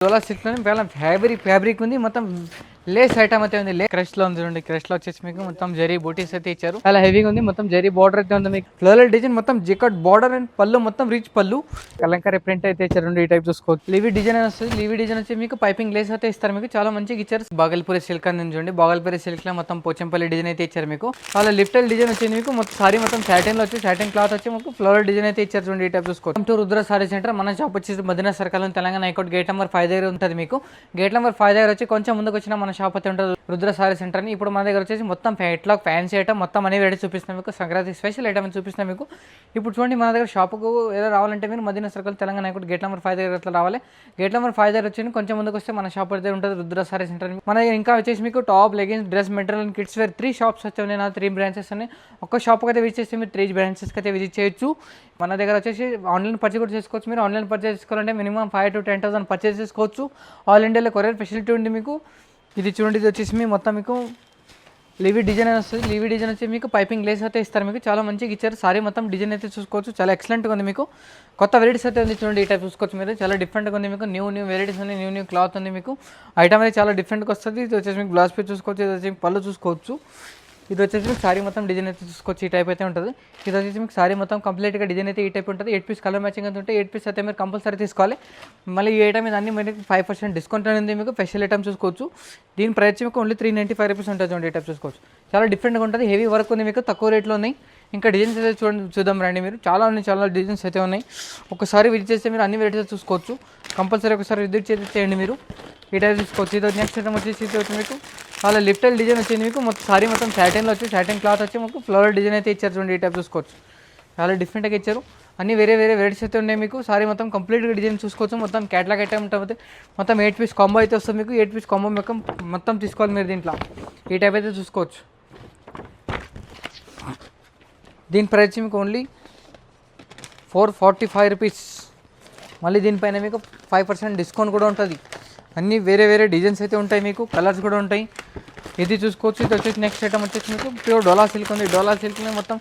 డోలా సిల్క్లోనే చాలా ఫ్యాబ్రిక్ ఉంది, మొత్తం లేస్ ఐటమ్ అయితే ఉంది. క్రష్ లో ఉంది చూడండి, క్రష్ లో వచ్చేసి మీకు మొత్తం జరీ బూటీస్ అయితే ఇచ్చారు. చాలా హెవీగా ఉంది, మొత్తం జరీ బార్డర్ అయితే ఉంది. మీకు ఫ్లోరల్ డిజైన్ మొత్తం జికట్ బార్డర్ అండ్ పళ్ళు మొత్తం రిచ్ పళ్ళు, కలంకారీ ప్రింట్ అయితే ఇచ్చారు. ఈ టైప్ చూసుకోవచ్చు. లీవీ డిజైన్ వస్తుంది. లీవీ డిజైన్ వచ్చి మీకు పైపింగ్ లేస్ అయితే ఇస్తారు. మీకు చాలా మంచిగా ఇచ్చారు. బాగల్పూరి సిల్క్ అని చూడండి, బాగల్పూరి సిల్క్ లో మొత్తం పోచంపల్లి డిజైన్ అయితే ఇచ్చారు. మీకు చాలా లిఫ్టెడ్ డిజైన్ వచ్చింది. మీకు మొత్తం సారీ మొత్తం సాటిన్ లో వచ్చి సాటిన్ క్లాత్ వచ్చి మీకు ఫ్లోరల్ డిజైన్ అయితే ఇచ్చారు. చూడండి ఈ టైప్ చూసుకోవచ్చు. టు రుద్ర సారీ సెంటర్, మన షాప్ వచ్చేసి Madina circle Telangana high court gate number 5 దగ్గర ఉంటుంది. మీకు గేట్ నెంబర్ 5 దగ్గర వచ్చి కొంచెం ముందుకు వచ్చిన మన షాప్ అయితే ఉంటుంది, రుద్ర సారీ సెంటర్ అని. ఇప్పుడు మన దగ్గర వచ్చేసి మొత్తం ఎట్లాక్ ఫ్యాన్సీ ఐటమ్ మొత్తం అన్ని వెరైటీ చూపిస్తాం. మీకు సంక్రాంతి స్పెషల్ ఐటమ్ చూపిస్తాం. మీకు ఇప్పుడు చూడండి, మన దగ్గర షాప్కు ఏదో రావాలంటే మీరు Madina circle Telangana high court gate number 5 దగ్గర అట్లా రావాలి. గేట్ నెంబర్ 5 దగ్గర వచ్చి కొంచెం ముందుకు వస్తే మన షాప్ అయితే ఉంటుంది, రుద్ర సారీ సెంటర్. మన దగ్గర ఇంకా వచ్చేసి మీకు top, leggings, dress material and kids wear 3 shops వచ్చి ఉన్నాయి. 3 బ్రాంచెస్ ఉన్నాయి. ఒక్క షాప్కి అయితే విజిట్ చేస్తే మీరు 3 బ్రాంచెస్కి అయితే విజిట్ చేయొచ్చు. మన దగ్గర వచ్చేసి ఆన్లైన్ పర్చేస్ కూడా చేసుకోవచ్చు. మీరు ఆన్లైన్ పర్చేస్ చేసుకోవాలంటే మినిమం 5,000 to 10,000 పర్చేస్ చేసుకోవచ్చు. ఆల్ ఇండియాలో కొరియర్ ఫెసిలిటీ ఉంది మీకు. ఇది చూడండి, ఇది వచ్చేసి మీ మొత్తం మీకు లీవీ డిజైన్ వస్తుంది. లీవీ డిజైన్ వచ్చి మీకు పైపింగ్ లేస్ అయితే ఇస్తారు. మీకు చాలా మంచిగా ఇచ్చారు. సారీ మొత్తం డిజైన్ అయితే చూసుకోవచ్చు, చాలా ఎక్సలెంట్గా ఉంది. మీకు కొత్త వెరైటీస్ అయితే ఉంది చూడండి, ఈ టైప్ చూసుకోవచ్చు. మీరు చాలా డిఫరెంట్గా ఉంది. మీకు న్యూ వెరైటీస్ ఉంది, న్యూ క్లాత్ ఉంది. మీకు ఐటమ్ అయితే చాలా డిఫరెంట్గా వస్తుంది. ఇది వచ్చేసి మీకు బ్లౌజ్ పీస్ చూసుకోవచ్చు, ఇది వచ్చి పళ్ళు చూసుకోవచ్చు. ఇది వచ్చేసి మీకు సారీ మొత్తం డిజైన్ అయితే చూసుకోవచ్చు, ఈ టైప్ అయితే ఉంటుంది. ఇది వచ్చేసి మీకు సారీ మొత్తం కంప్లీట్గా డిజైన్ అయితే ఈ టైప్ ఉంటుంది. 8 పీస్ కలర్ మ్యాచింగ్ అయితే ఉంటే 8 పీస్ అయితే మీరు కంపల్సరీ తీసుకోవాలి. మళ్ళీ ఈ ఐటమ్ మీద అన్ని మీరు 5% డిస్కౌంట్ అనేది మీకు స్పెషల్ ఐటమ్ చూసుకోవచ్చు. దీని ప్రైస్ మీకు ఓన్లీ 395 రూపీస్ ఉంటుంది చూడండి, ఈ టైప్ చూసుకోవచ్చు. చాలా డిఫరెంట్గా ఉంటుంది, హెవీ వర్క్ ఉంది. మీకు తక్కువ రేట్లో ఉన్నాయి. ఇంకా డిజైన్స్ అయితే చూద్దాం రండి. మీరు చాలా డిజైన్స్ అయితే ఉన్నాయి. ఒకసారి విజిట్ చేస్తే మీరు అన్ని వెరైటీస్ చూసుకోవచ్చు. కంపల్సరీ ఒకసారి విజిట్ చేయండి మీరు, ఈ టైప్ చూసుకోవచ్చు. ఇది నెక్స్ట్ ఐటమ్ వచ్చేసి ఇది వచ్చి మీకు చాలా లిఫ్టెడ్ డిజైన్ వచ్చింది. మీకు మొత్తం సారీ మొత్తం సాటిన్లో వచ్చి సాటిన్ క్లాత్ వచ్చి మీకు ఫ్లోరల్ డిజైన్ అయితే ఇచ్చారు. చూడండి ఈ టైప్ చూసుకోవచ్చు, చాలా డిఫరెంట్గా ఇచ్చారు. అన్ని వేరే వెరైటీస్ అయితే ఉన్నాయి. మీకు సారీ మొత్తం కంప్లీట్గా డిజైన్ చూసుకోవచ్చు. మొత్తం క్యాట్లాగ్ ఐటమ్ ఉంటుంది. మొత్తం 8 పీస్ కాంబో అయితే వస్తుంది. మీకు 8 పీస్ కాంబో మొత్తం తీసుకోవాలి మీరు దీంట్లో, ఈ టైప్ అయితే చూసుకోవచ్చు. దీని ప్రైస్ మీకు ఓన్లీ 445 రూపీస్. మళ్ళీ దీనిపైన మీకు 5% డిస్కౌంట్ కూడా ఉంటుంది. అన్నీ వేరే డిజైన్స్ అయితే ఉంటాయి. మీకు కలర్స్ కూడా ఉంటాయి. ఇది చూసుకోవచ్చు. ఇది వచ్చేసి నెక్స్ట్ ఐటమ్ వచ్చేసి మీకు ప్యూర్ డోలా సిల్క్ ఉంది. డోలా సిల్క్లో మొత్తం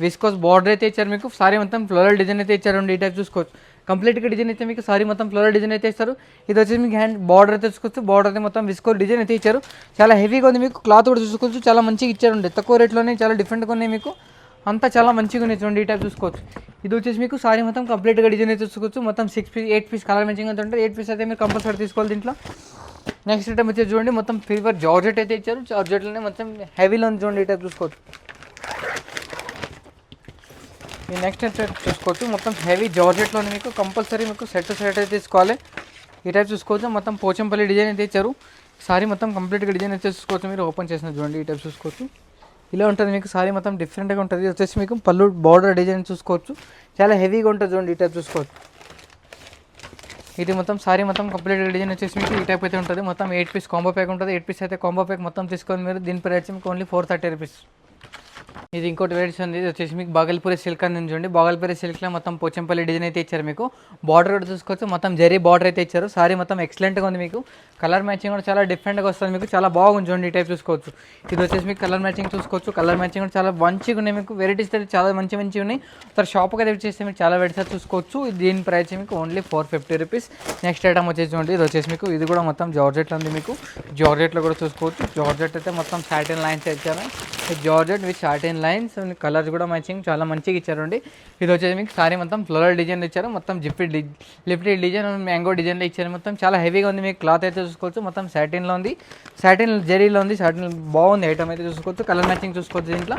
విస్కోస్ బార్డర్ అయితే ఇచ్చారు. మీకు సారీ మొత్తం ఫ్లోరల్ డిజైన్ అయితే ఇచ్చారు. ఈ టైప్ చూసుకోవచ్చు. కంప్లీట్గా డిజైన్ అయితే మీకు సారీ మొత్తం ఫ్లోరల్ డిజైన్ అయితే ఇస్తారు. ఇది వచ్చేసి మీకు హ్యాండ్ బార్డర్ అయితే చూసుకోవచ్చు. బార్డర్ అయితే మొత్తం విస్కోస్ డిజైన్ అయితే ఇచ్చారు. చాలా హెవీగా ఉంది. మీకు క్లాత్ కూడా చూసుకోవచ్చు, చాలా మంచిగా ఇచ్చారు. తక్కువ రేట్లోనే చాలా డిఫరెంట్గా ఉన్నాయి. మీకు అంతా చాలా మంచిగా ఉన్నాయి చూడండి, ఈ టైప్ చూసుకోవచ్చు. ఇది వచ్చేసి మీకు సారీ మొత్తం కంప్లీట్గా డిజైన్ అయితే చూసుకోవచ్చు. మొత్తం 8 పీస్ కలర్ మ్యాచింగ్ అయితే ఉంటుంది. 8 పీస్ అయితే మీరు కంపల్సరీ తీసుకోవాలి దీంట్లో. నెక్స్ట్ ఐటమ్ వచ్చేసి చూడండి, మొత్తం ఫీవర్ జార్జెట్ అయితే ఇచ్చారు. జార్జెట్లోనే మొత్తం హెవీలో ఉంది చూడండి, ఈ టైప్ చూసుకోవచ్చు. ఈ నెక్స్ట్ అయితే చూసుకోవచ్చు, మొత్తం హెవీ జార్జెట్లోనే మీకు కంపల్సరీ మీకు సెట్ అయితే తీసుకోవాలి. ఈ టైప్ చూసుకోవచ్చు. మొత్తం పోచంపల్లి డిజైన్ అయితే ఇచ్చారు. సారీ మొత్తం కంప్లీట్గా డిజైన్ అయితే చూసుకోవచ్చు. మీరు ఓపెన్ చేసిన చూడండి, ఈ టైప్ చూసుకోవచ్చు. ఇలా ఉంటుంది. మీకు సారీ మొత్తం డిఫరెంట్గా ఉంటుంది. వచ్చేసి మీకు పళ్ళు బార్డర్ డిజైన్ చూసుకోవచ్చు. చాలా హెవీగా ఉంటుంది చూడండి, ఈ టైప్ చూసుకోవచ్చు. ఇది మొత్తం సారీ మొత్తం కంప్లీట్గా డిజైన్ వచ్చేసి మీకు ఈ టైప్ అయితే ఉంటుంది. మొత్తం 8 పీస్ కాంబో ప్యాక్ ఉంటుంది. 8 పీస్ అయితే కాంబో ప్యాక్ మొత్తం తీసుకొని మీరు దీని ప్రైస్ మీకు ఓన్లీ 430 రూపీస్. ఇది ఇంకోటి వెరైటీస్ ఉంది. ఇది వచ్చేసి మీకు బాగల్పూరి సిల్క్ అని చూడండి. బాగల్పూరి సిల్క్లో మొత్తం పోచంపల్లి డిజైన్ అయితే ఇచ్చారు. మీకు బార్డర్ కూడా చూసుకోవచ్చు. మొత్తం జరీ బార్డర్ అయితే ఇచ్చారు. సారీ మొత్తం ఎక్సలెంట్గా ఉంది. మీకు కలర్ మ్యాచింగ్ కూడా చాలా డిఫరెంట్గా వస్తుంది. మీకు చాలా బాగుంది చూడండి, ఈ టైప్ చూసుకోవచ్చు. ఇది వచ్చేసి మీకు కలర్ మ్యాచింగ్ చూసుకోవచ్చు. కలర్ మ్యాచింగ్ కూడా చాలా మంచిగా ఉన్నాయి. మీకు వెరైటీస్ అయితే చాలా మంచిగా ఉన్నాయి. ఒకసారి షాప్కి అయితే చేస్తే మీకు చాలా వెరైటీస్ చూసుకోవచ్చు. దీని ప్రైస్ మీకు ఓన్లీ 450 రూపీస్. నెక్స్ట్ ఐటమ్ వచ్చేసి చూడండి, ఇది వచ్చేసి మీకు ఇది కూడా మొత్తం జార్జెట్లో ఉంది. మీకు జార్జెట్లో కూడా చూసుకోవచ్చు. జార్జెట్ అయితే మొత్తం సాటిన్ లైన్స్ ఇచ్చారు. Georgette with satin lines, colours కూడా మ్యాచింగ్ చాలా మంచిగా ఇచ్చారండి. ఇది వచ్చేసి మీకు సారీ మొత్తం ఫ్లోరల్ డిజైన్ ఇచ్చారు. మొత్తం లిఫ్టెడ్ డిజైన్, మ్యాంగో డిజైన్లో ఇచ్చారు. మొత్తం చాలా హెవీగా ఉంది. మీకు క్లాత్ అయితే చూసుకోవచ్చు. మొత్తం సాటిన్లో ఉంది, సాటిన్ జరీలో ఉంది. సాటిన్ బాగుంది ఐటమ్ అయితే చూసుకోవచ్చు. కలర్ మ్యాచింగ్ చూసుకోవచ్చు. దీంట్లో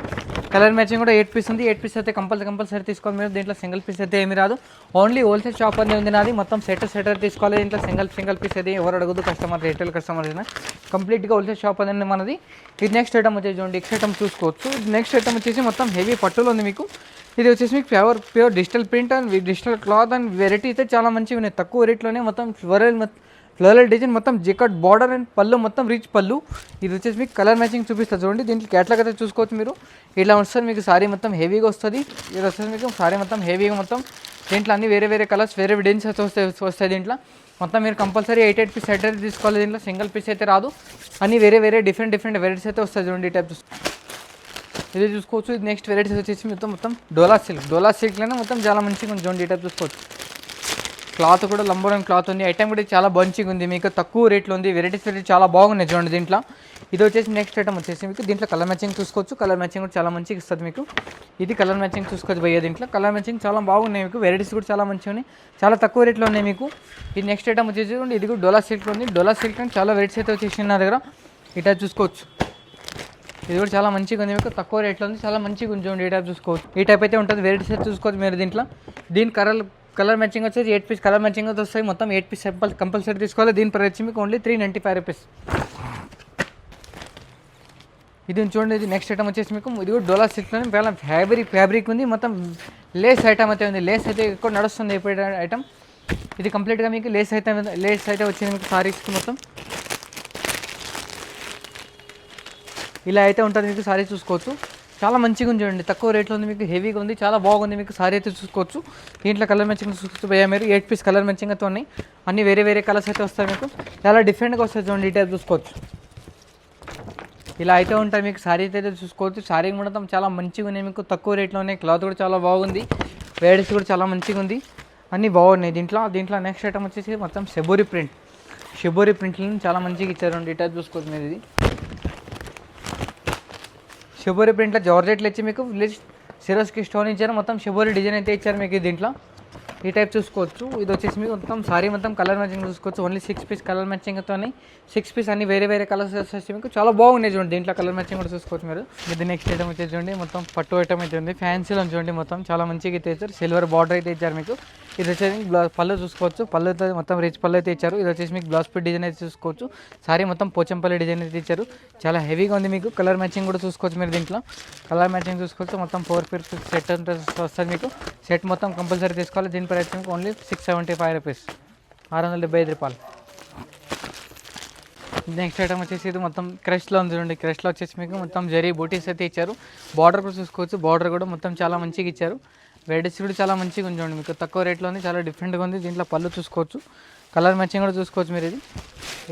కలర్ మ్యాచింగ్ కూడా 8 పీస్ ఉంది. 8 పీస్ అయితే కంపల్సరీ తీసుకోవాలి మీరు. దీంట్లో సింగిల్ పీస్ అయితే ఏమి రాదు. ఓన్లీ హోల్సేల్ షాప్ అనేది ఉంది నాది. మొత్తం సెట్ తీసుకోవాలి. దీంట్లో సింగిల్ పీస్ అయితే ఎవరు అడగదు కస్టమర్, రిటైల్ కస్టమర్ అయినా. కంప్లీట్గా హోల్సేల్ షాప్ అనేది మనది. ఇది నెక్స్ట్ ఐటమ్ వచ్చేసి చూడండి, నెక్స్ట్ ఐటమ్ చూసుకోవచ్చు. నెక్స్ట్ ఐటమ్ వచ్చేసి మొత్తం హెవీ పట్టులో ఉంది. మీకు ఇది వచ్చేసి మీకు pure digital print and digital cloth and variety అయితే చాలా మంచిగా ఉన్నాయి. తక్కువ రేట్లోనే మొత్తం ఫ్లోరల్ డిజైన్ మొత్తం జికట్ బార్డర్ అండ్ పళ్ళు మొత్తం రిచ్ పళ్ళు. ఇది వచ్చేసి మీకు కలర్ మ్యాచింగ్ చూపిస్తుంది చూడండి. దీంట్లో క్యాట్లాగ్ అయితే చూసుకోవచ్చు మీరు. ఇలా వస్తుంది మీకు సారీ మొత్తం హెవీగా వస్తుంది. ఇది వచ్చేసి మీకు సారీ మొత్తం హెవీగా మొత్తం దీంట్లో అన్ని వేరే కలర్స్ వేరే డిజైన్స్ అయితే వస్తాయి. దీంట్లో మొత్తం మీరు కంపల్సరీ 8 పీస్ సెట్ అయితే తీసుకోవాలి. దీంట్లో సింగిల్ పీస్ అయితే రాదు. అన్ని వేరే డిఫరెంట్ వెరైటీస్ అయితే వస్తాయి చూడండి, ఈ టైప్ ఇది చూసుకోవచ్చు. ఇది నెక్స్ట్ వెరైటీస్ వచ్చేసి మొత్తం డోలా సిల్క్లోనే మొత్తం చాలా మంచిగా ఉంది చూడండి, ఈ టైప్ చూసుకోవచ్చు. క్లాత్ కూడా లంబోరన్ క్లాత్ ఉంది. ఐటమ్ కూడా చాలా మంచిగా ఉంది, మీకు తక్కువ రేట్లో ఉంది. వెరైటీస్ చాలా బాగున్నాయి చూడండి దీంట్లో. ఇది వచ్చేసి నెక్స్ట్ ఐటమ్ వచ్చేసి మీకు దీంట్లో కలర్ మ్యాచింగ్ చూసుకోవచ్చు. కలర్ మ్యాచింగ్ కూడా చాలా మంచిగా ఇస్తుంది మీకు. ఇది కలర్ మ్యాచింగ్ చూసుకోవచ్చు భయ్య. దీంట్లో కలర్ మ్యాచింగ్ చాలా బాగున్నాయి మీకు. వెరైటీస్ కూడా చాలా మంచిగా ఉన్నాయి, చాలా తక్కువ రేట్లో ఉన్నాయి మీకు. ఇది నెక్స్ట్ ఐటమ్ వచ్చేసి ఇది కూడా డోలా సిల్క్ ఉంది. డోలా సిల్క్ అని చాలా వెరైటీస్ అయితే వచ్చేసి నా దగ్గర. ఈ టైప్ చూసుకోవచ్చు. ఇది కూడా చాలా మంచిగా ఉంది మీకు, తక్కువ రేట్లో ఉంది, చాలా మంచిగా ఉంది చూడండి. ఈ టైప్ చూసుకోవచ్చు. ఈ టైప్ అయితే ఉంటుంది. వెరైటీస్ అయితే చూసుకోవచ్చు మీరు దీంట్లో. దీని కలర్ మ్యాచింగ్ వచ్చేసి 8 పీస్ కలర్ మ్యాచింగ్ అయితే వస్తాయి. మొత్తం 8 పీస్ కంపల్సరీ తీసుకోవాలి. దీని ప్రైస్ మీకు ఓన్లీ 395 రూపీస్. ఇది చూడండి. ఇది నెక్స్ట్ ఐటమ్ వచ్చేసి మీకు ఇది కూడా డోలా సిల్క్లోనే చాలా ఫ్యాబ్రిక్ ఉంది. మొత్తం లేస్ ఐటమ్ అయితే ఉంది. లేస్ అయితే ఎక్కువ నడుస్తుంది ఇప్పుడు ఐటమ్. ఇది కంప్లీట్గా మీకు లేస్ అయితే వచ్చింది మీకు సారీస్కి మొత్తం. ఇలా అయితే ఉంటుంది మీకు. సారీ చూసుకోవచ్చు, చాలా మంచిగా ఉంది చూడండి. తక్కువ రేట్లో ఉంది మీకు, హెవీగా ఉంది, చాలా బాగుంది మీకు. సారీ అయితే చూసుకోవచ్చు. దీంట్లో కలర్ మ్యాచింగ్ చూసుకోవచ్చు భయ్యా మీరు. 8 పీస్ కలర్ మ్యాచింగ్ అయితే ఉన్నాయి. అన్ని వేరే కలర్స్ అయితే వస్తాయి మీకు, చాలా డిఫరెంట్గా వస్తాయి చూడండి. ఈ టైప్ చూసుకోవచ్చు. ఇలా అయితే ఉంటాయి మీకు. సారీ అయితే చూసుకోవచ్చు. సారీ కూడా చాలా మంచిగా ఉన్నాయి మీకు, తక్కువ రేట్లో ఉన్నాయి. క్లాత్ కూడా చాలా బాగుంది, వెరైటీస్ కూడా చాలా మంచిగా ఉంది, అన్నీ బాగున్నాయి దీంట్లో. నెక్స్ట్ ఐటమ్ వచ్చేసి మొత్తం షిబోరి ప్రింట్లను చాలా మంచిగా ఇచ్చారు. ఈ టైప్ చూసుకోవచ్చు మీరు. ఇది షిబోరి ప్రింట్లో జార్జెట్లు ఇచ్చి మీకు సిరోస్కి స్టోన్ ఇచ్చారు. మొత్తం షిబోరి డిజైన్ అయితే ఇచ్చారు మీకు దీంట్లో. ఈ టైప్ చూసుకోవచ్చు. ఇది వచ్చేసి మీకు మొత్తం సారీ మొత్తం కలర్ మ్యాచింగ్ చూసుకోవచ్చు. ఓన్లీ 6 పీస్ కలర్ మ్యాచింగ్తో 6 పీస్ అన్ని వేరే కలర్స్ వచ్చేసి మీకు చాలా బాగున్నాయి చూడండి. దీంట్లో కలర్ మ్యాచింగ్ కూడా చూసుకోవచ్చు మీరు. ఇది నెక్స్ట్ ఐటమ్ వచ్చేసి చూడండి. మొత్తం పట్టు ఐటమ్ అయితే ఉంది. ఫ్యాన్సీలో చూడండి మొత్తం చాలా మంచిగా అయితే ఇచ్చారు. సిల్వర్ బార్డర్ అయితే ఇచ్చారు మీకు. ఇది వచ్చేసి పళ్ళు చూసుకోవచ్చు. పళ్ళు అయితే మొత్తం రిచ్ పళ్ళు అయితే ఇచ్చారు. ఇది వచ్చేసి మీకు బ్లౌజ్ పిట్ డిజైన్ అయితే చూసుకోవచ్చు. సారీ మొత్తం పోచంపల్లి డిజైన్ అయితే ఇచ్చారు. చాలా హెవీగా ఉంది మీకు. కలర్ మ్యాచింగ్ కూడా చూసుకోవచ్చు మీరు. దీంట్లో కలర్ మ్యాచింగ్ చూసుకోవచ్చు. మొత్తం 4 పీస్ సెట్ అంటే వస్తుంది మీకు. సెట్ మొత్తం కంపల్సరీ తీసుకోవాలి. దీని ప్రైస్ మీకు ఓన్లీ 675 రూపీస్, 675 రూపాయలు. నెక్స్ట్ ఐటమ్ వచ్చేసి ఇది మొత్తం క్రష్లో ఉంది చూడండి. క్రష్లో వచ్చేసి మీకు మొత్తం జరీ బూటీస్ అయితే ఇచ్చారు. బార్డర్ కూడా చూసుకోవచ్చు. బార్డర్ కూడా మొత్తం చాలా మంచిగా ఇచ్చారు. వెరైటీస్ కూడా చాలా మంచిగా ఉంది చూడండి మీకు. తక్కువ రేట్లో ఉంది, చాలా డిఫరెంట్గా ఉంది. దీంట్లో పళ్ళు చూసుకోవచ్చు. కలర్ మ్యాచింగ్ కూడా చూసుకోవచ్చు మీరు. ఇది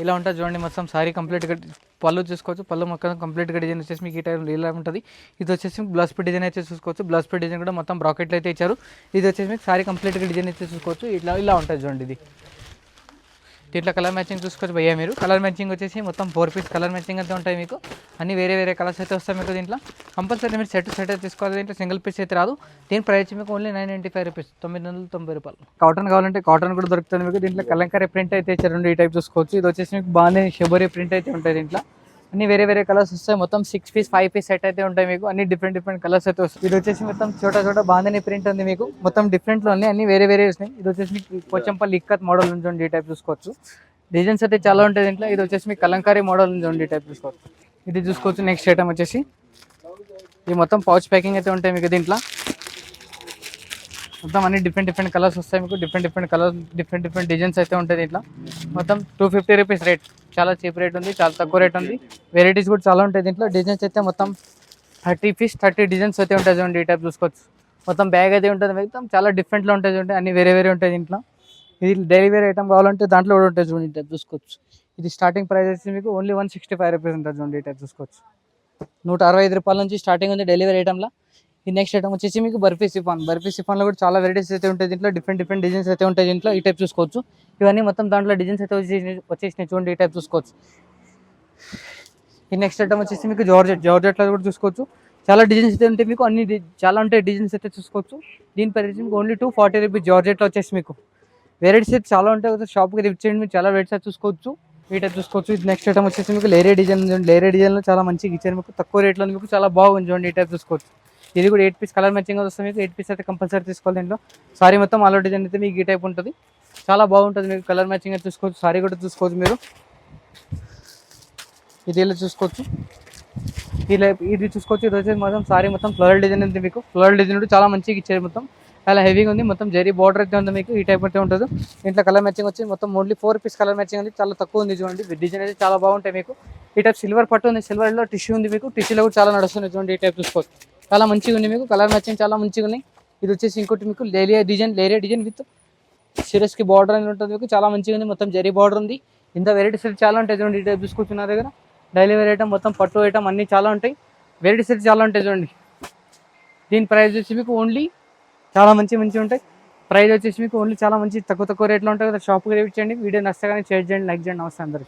ఇలా ఉంటుంది చూడండి. మొత్తం సారీ కంప్లీట్గా పళ్ళు చూసుకోవచ్చు. పళ్ళు మొత్తం కంప్లీట్గా డిజైన్ వచ్చేసి మీకు ఈ టైం ఇలా ఉంటుంది. ఇది వచ్చేసి బ్లౌజ్ పిట్ డిజైన్ అయితే చూసుకోవచ్చు. బ్లౌజ్ పిట్ డిజైన్ కూడా మొత్తం బ్రాకెట్లు అయితే ఇచ్చారు. ఇది వచ్చేసి మీకు సారీ కంప్లీట్గా డిజైన్ అయితే చూసుకోవచ్చు. ఇలా ఉంటుంది చూడండి. ఇది దీంట్లో కలర్ మ్యాచింగ్ చూసుకోవచ్చు భయ్యా మీరు. కలర్ మ్యాచింగ్ వచ్చేసి మొత్తం 4 పీస్ కలర్ మ్యాచింగ్ అయితే ఉంటాయి మీకు. అన్ని వేరే కలర్స్ అయితే వస్తాయి మీకు. దీంట్లో కంపల్సరీ మీరు సెట్ అయితే తీసుకోవాలి. దీంట్లో సింగిల్ పీస్ అయితే రాదు. దీని ప్రైస్ మీకు ఓన్లీ 995 రూపీస్, 990 రూపాయలు. కాటన్ కావాలంటే కాటన్ కూడా దొరుకుతుంది మీకు. దీంట్లో కలంకారీ ప్రింట్ అయితే ఇచ్చారు. ఈ టైప్ చూసుకోవచ్చు. ఇది వచ్చేసి మీకు బాగానే షిబోరి ప్రింట్ అయితే ఉంటాయి. దీంట్లో అన్ని వేరే కలర్స్ వస్తాయి. మొత్తం 6 పీస్ 5 పీస్ సెట్ అయితే ఉంటాయి మీకు. అన్ని డిఫరెంట్ కలర్స్ అయితే వస్తాయి. ఇది వచ్చేసి మొత్తం చోట బాగానే ప్రింట్ ఉంది మీకు. మొత్తం డిఫరెంట్లో ఉన్నాయి, అన్ని వేరే వస్తున్నాయి. ఇది వచ్చేసి మీకు పోచంపల్లి ఇక్కత్ మోడల్ ఉంచండి. ఈ టైప్ చూసుకోవచ్చు. డిజైన్స్ అయితే చాలా ఉంటాయి దీంట్లో. ఇది వచ్చేసి మీకు కలంకారీ మోడల్ ఉంచండి. ఈ టైప్ చూసుకోవచ్చు. ఇది చూసుకోవచ్చు. నెక్స్ట్ ఐటమ్ వచ్చేసి ఇది మొత్తం పౌచ్ ప్యాకింగ్ అయితే ఉంటాయి మీకు. దీంట్లో మొత్తం అన్ని డిఫరెంట్ కలర్స్ వస్తాయి మీకు. డిఫరెంట్ కలర్స్ డిఫరెంట్ డిజైన్స్ అయితే ఉంటాయి. దీంట్లో మొత్తం 250 రూపీస్ రేట్, చాలా చీప్ రేట్ ఉంది, చాలా తక్కువ రేట్ ఉంది. వెరైటీస్ కూడా చాలా ఉంటాయి దీంట్లో. డిజైన్స్ అయితే మొత్తం 30 పీస్ 30 డిజైన్స్ అయితే ఉంటాయి చూడండి. ఈ టైప్ చూసుకోవచ్చు. మొత్తం బ్యాగ్ అయితే ఉంటుంది మొత్తం చాలా డిఫరెంట్లో ఉంటాయి చూడండి. అన్ని వేరే ఉంటాయి దీంట్లో. ఇది డైలీ వేర్ ఐటమ్ కావాలంటే దాంట్లో కూడా ఉంటుంది చూడండి. ఈ టైప్ చూసుకోవచ్చు. ఇది స్టార్టింగ్ ప్రైస్ వచ్చి మీకు ఓన్లీ 165 రూపీస్ ఉంటుంది చూడండి. ఈ టైప్ చూసుకోవచ్చు. 165 రూపాయల నుంచి స్టార్టింగ్ ఉంది డైలీ వేర్ ఐటమ్లో. ఈ నెక్స్ట్ ఐటమ్ వచ్చేసి మీకు బర్ఫీ సిఫాన్లో కూడా చాలా వెరైటీస్ అయితే ఉంటాయి దీంట్లో. డిఫరెంట్ డిజైన్స్ అయితే ఉంటాయి దీంట్లో. ఈ టైప్ చూసుకోవచ్చు. ఇవన్నీ మొత్తం దాంట్లో డిజైన్స్ అయితే వచ్చేసినాయి చూడండి. ఈ టైప్ చూసుకోవచ్చు. ఈ నెక్స్ట్ ఐటమ్ వచ్చేసి మీకు జార్జెట్లో కూడా చూసుకోవచ్చు. చాలా డిజైన్స్ అయితే ఉంటాయి మీకు. అన్ని చాలా ఉంటాయి డిజైన్స్ అయితే చూసుకోవచ్చు. దీని ప్రైస్ మీకు ఓన్లీ 240 రూపీస్. జార్జెట్లో వచ్చేసి మీకు వెరైటీస్ అయితే చాలా ఉంటాయి. షాప్కి తెచ్చేయండి మీరు, చాలా వెరైటీస్ అయితే చూసుకోవచ్చు. ఈ టైప్ చూసుకోవచ్చు. ఇది నెక్స్ట్ ఐటమ్ వచ్చేసి మీకు లేరే డిజైన్లో చాలా మంచిగా ఇచ్చారు మీకు. తక్కువ రేట్లో మీకు చాలా బాగుంది చూడండి. ఈ టైప్ చూసుకోవచ్చు. ఇది కూడా 8 పీస్ కలర్ మ్యాచింగ్ వస్తుంది మీకు. 8 పీస్ అయితే కంపల్సరీ తీసుకోవాలి దీంట్లో. సారీ మొత్తం ఆల్ డిజైన్ అయితే మీకు ఈ టైప్ ఉంటుంది. చాలా బాగుంటుంది మీకు. కలర్ మ్యాచింగ్ అయితే చూసుకోవచ్చు. సారీ కూడా చూసుకోవచ్చు మీరు. ఇది ఇలా చూసుకోవచ్చు. ఇది చూసుకోవచ్చు. ఇది వచ్చేసి మొత్తం సారీ మొత్తం ఫ్లోరల్ డిజైన్ ఉంది మీకు. ఫ్లోరల్ డిజైన్ కూడా చాలా మంచిగా ఇచ్చారు. మొత్తం చాలా హెవీగా ఉంది. మొత్తం జరీ బార్డర్ అయితే ఉంది మీకు. ఈ టైప్ అయితే ఉంటుంది. దీంట్లో కలర్ మ్యాచింగ్ వచ్చి మొత్తం ఓన్లీ 4 పీస్ కలర్ మ్యాచింగ్ ఉంది. చాలా తక్కువ ఉంది చూడండి. డిజైన్ అయితే చాలా బాగుంటాయి మీకు. ఈ టైప్ సిల్వర్ పట్టు ఉంది. సిల్వర్లో టిష్యూ ఉంది మీకు. టిష్యూలో కూడా చాలా నడుస్తుంది చూడండి. ఈ టైప్ చూసుకోవచ్చు. చాలా మంచిగా ఉంది మీకు. కలర్ మ్యాచింగ్ చాలా మంచిగా ఉన్నాయి. ఇది వచ్చేసి ఇంకోటి మీకు లేరియా డిజైన్ విత్ సిరస్కి బార్డర్ అని ఉంటుంది మీకు. చాలా మంచిగా ఉంది. మొత్తం జరీ బార్డర్ ఉంది. ఇంత వెరైటీస్ చాలా ఉంటాయి చూడండి. ఈ టైప్ చూసుకోవచ్చు. నా దగ్గర డైలీ వేర్ ఐటమ్ మొత్తం పట్టు ఐటమ్ అన్నీ చాలా ఉంటాయి. వెరైటీస్ అయితే చాలా ఉంటాయి చూడండి. దీని ప్రైస్ వచ్చి మీకు ఓన్లీ చాలా మంచిగా ఉంటాయి. ప్రైస్ వచ్చేసి మీకు ఓన్లీ చాలా మంచి తక్కువ రేట్లో ఉంటుంది కదా. షాప్కి రివ్యూ చేయండి, వీడియో నచ్చగానే షేర్ చేయండి, లైక్ చేయండి. నమస్తే అందరికి.